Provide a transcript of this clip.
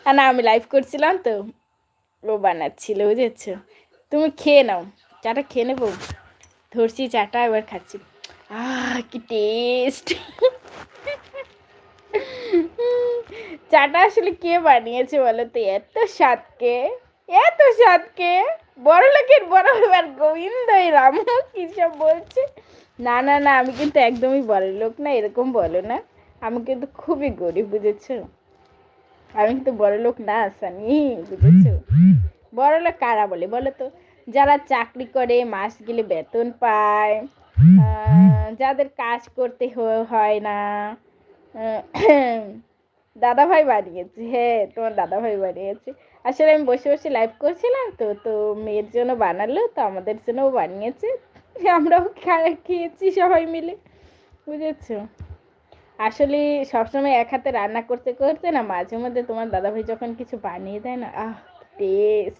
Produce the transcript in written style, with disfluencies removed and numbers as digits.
আর না, আমি লাইভ করছিলাম তো, ও বানাচ্ছিল, বুঝেছো। তুমি খেয়ে নাও, চাটা খেয়ে নেবো। ধরছি চাটা, এবার খাচ্ছি। কি টেস্ট! চাটা আসলে কে বানিয়েছে বলো তো, এত স্বাদকে, এত স্বাদকে! বড় লোকের বড়, এবার গোবিন্দই রাম কি সব বলছে। না না না, আমি কিন্তু একদমই বড় লোক না, এরকম বলো না। আমি কিন্তু খুবই গরিব, বুঝেছো। আমি কিন্তু বড় লোক না সানি, বুঝেছো। বড় লোক কারা বলে বলো তো? যারা চাকরি করে, মাস গেলে বেতন পায়, যাদের কাজ করতে হয় না। দাদা ভাই বানিয়েছে, হ্যাঁ, তোমার দাদা ভাই বানিয়েছে। আসলে আমি বসে বসে লাইভ করছিলাম তো, তো মেয়ের জন্য বানালো, তো আমাদের জন্যও বানিয়েছে। আমরাও খেয়েছি সবাই মিলে, বুঝেছো। আসলে সবসময় এক হাতে রান্না করতে করতে না, মাঝে মধ্যে তোমার দাদাভাই যখন কিছু বানিয়ে দেয় না, টেস্ট!